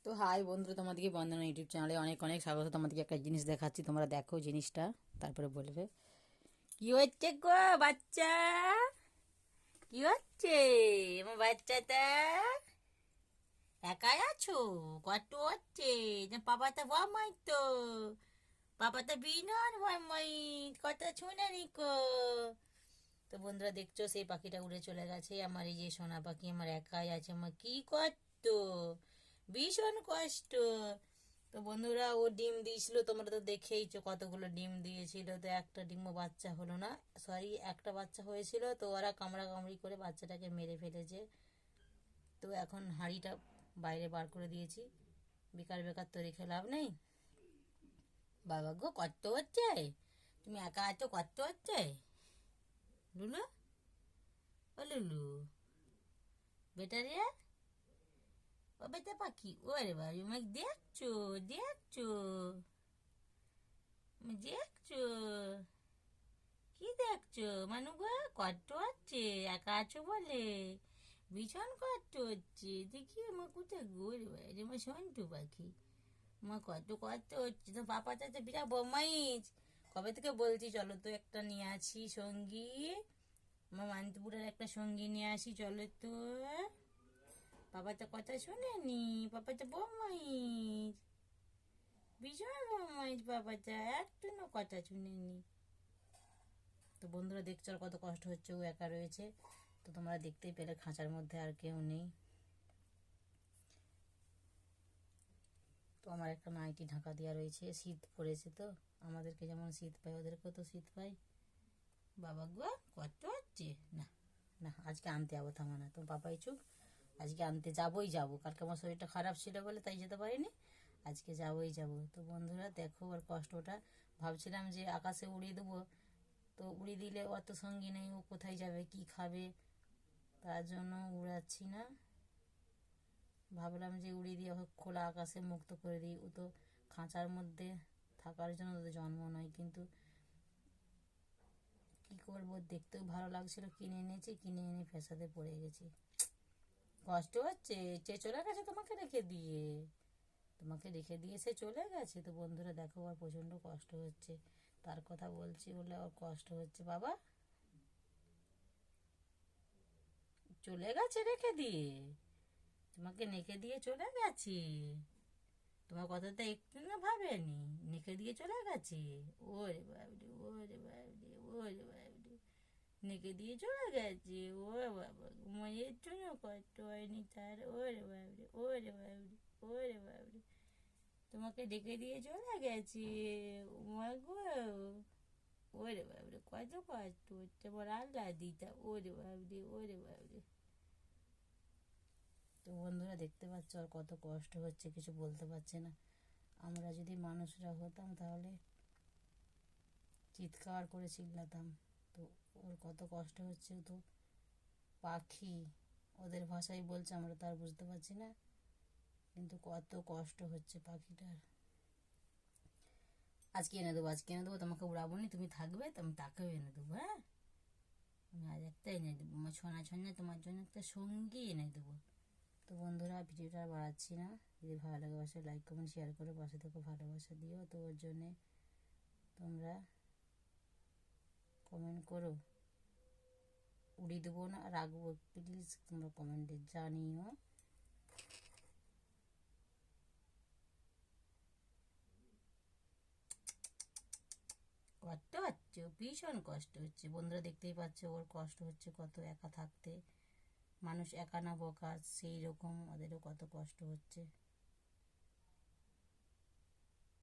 তো হাই বন্ধুরা, তোমাদেরকে বন্দনা ইউটিউব চ্যানেলে অনেক অনেক স্বাগত। তোমাদেরকে একটা জিনিস দেখাচ্ছি, তোমরা দেখো জিনিসটা, তারপরে বলবে কি হচ্ছে গো বাচ্চা, কি হচ্ছে আমার বাচ্চাটা। একাই আছো? কত হচ্ছে যে পাপাটা ভয় তো, পাপাটা বিনর ভয়, কথা শুনে নিকো। তো বন্ধুরা দেখছো সেই পাখিটা উড়ে চলে গেছে। আমার এই যে সোনা পাখি আমার একাই আছে, আমার কি কষ্ট, ভীষণ কষ্ট। তো বন্ধুরা ও ডিম দিয়েছিল, তোমরা তো দেখেইছো কতগুলো ডিম দিয়েছিল। তো একটা ডিমও বাচ্চা হলো না, সরি একটা বাচ্চা হয়েছিল, তো ওরা কামড়া কামড়ি করে বাচ্চাটাকে মেরে ফেলেছে। তো এখন হাঁড়িটা বাইরে বার করে দিয়েছি, বেকার বেকার তো রেখে লাভ নেই। বাবা গো কষ্ট হচ্ছে, তুমি একা আছো কষ্ট হচ্ছে। লুলু, ও লুলু বেটা রে, ও বেটা পাখি, ওরে বাবা আমাকে দেখছো, দেখছো, দেখছো, কি দেখছো মানু গো? কষ্ট হচ্ছে একা আছো বলে, ভীষণ কষ্ট হচ্ছে। দেখি আমার কোথায় ঘুরে বেড়াচ্ছে আমার সন্টু পাখি, আমার কত কষ্ট হচ্ছে। তো পাপাটা তো বিরাট বদমাইশ, কবে থেকে বলছি চলো তো একটা নিয়ে আসি সঙ্গী, আমার মান্তিপুরের একটা সঙ্গী নিয়ে আসি চলো তো। পাপা তো কথা শোনেনি, পাপা তো বদমাইশ, ভীষণ বদমাইশ, পাপাটা একটু না কথা শুনেনি। তো বন্ধুরা দেখছো আর কত কষ্ট হচ্ছে, ও একা রয়েছে। তো তোমরা দেখতেই পেলে খাঁচার মধ্যে আর কেউ নেই। তো আমার একটা নাইটি ঢাকা দেওয়া রয়েছে, শীত পড়েছে তো, আমাদেরকে যেমন শীত পায় ওদেরকেও তো শীত পায়। বাবা গো কত হচ্ছে, না না আজকে আনতে যাবো, থামা না তো পাপাই চুপ, আজকে আনতে যাবোই যাবো। কালকে আমার শরীরটা খারাপ ছিল বলে তাই যেতে পারিনি, আজকে যাবোই যাবো। তো বন্ধুরা দেখো ওর কষ্টটা, ভাবছিলাম যে আকাশে উড়িয়ে দেবো, তো উড়িয়ে দিলে অত সঙ্গী নেই, ও কোথায় যাবে কি খাবে, তার জন্য উড়াচ্ছি না। ভাবলাম যে উড়িয়ে দিয়ে খোলা আকাশে মুক্ত করে দিই, ও তো খাঁচার মধ্যে থাকার জন্য তো জন্ম নয়। কিন্তু কি করবো, দেখতেও ভালো লাগছিল, কিনে এনেছি, কিনে এনে ফেসাতে পড়ে গেছি। কষ্ট হচ্ছে, সে চলে গেছে তোমাকে রেখে দিয়ে, তোমাকে রেখে দিয়ে সে চলে গেছে। তো বন্ধুরা দেখো আর প্রচণ্ড কষ্ট হচ্ছে, তার কথা বলছি বলে ওর কষ্ট হচ্ছে। বাবা চলে গেছে রেখে দিয়ে, তোমাকে রেখে দিয়ে চলে গেছে, তোমার কথা তো একটু না ভাবেনি, রেখে দিয়ে চলে গেছে। ওরে বাবরে, ওরে বাবরে, ওরে বাবরে, নেকে দিয়ে চলে গেছে। ও বাবা ঘুমাইয়ের জন্য কষ্ট হয়নি তার, ওরে বাবরে, ওরে বাবরে, ওরে বাবরে, তোমাকে ডেকে দিয়ে চলে গেছে। মা গো, ওরে বাবরে কত কষ্ট হচ্ছে আমার আল্লাহ দিতা, ওরে বাবরে, ওরে বাবরে। তো বন্ধুরা দেখতে পাচ্ছ আর কত কষ্ট হচ্ছে, কিছু বলতে পারছে না। আমরা যদি মানুষরা হতাম তাহলে চিৎকার করে চিল্লাতাম। তো ওর কত কষ্ট হচ্ছে, তো পাখি ওদের ভাষায় বলছে, আমরা তো আর বুঝতে পারছি না, কিন্তু কত কষ্ট হচ্ছে পাখিটার। আজকে এনে দেবো, আজকে এনে দেবো, তোমাকে উড়াবো নি, তুমি থাকবে তো আমি তাকেও এনে দেবো। হ্যাঁ আমি আজ একটা এনে দেবো, আমার ছোনা ছোনা তোমার জন্য একটা সঙ্গী এনে দেবো। তো বন্ধুরা ভিডিওটা আর বাড়াচ্ছি না, যদি ভালো লাগে অবশ্যই লাইক কমেন্ট শেয়ার করে পাশে থেকে ভালোবাসা দিও। তো ওর জন্যে তোমরা কমেন্ট করো, উড়িয়ে দেবো না রাখবো, প্লিজ তোমরা কমেন্টে জানিও। কষ্ট হচ্ছে, ভীষণ কষ্ট হচ্ছে। বন্ধুরা দেখতেই পাচ্ছ ওর কষ্ট হচ্ছে কত, একা থাকতে, মানুষ একা না বকা সেই রকম ওদেরও কত কষ্ট হচ্ছে।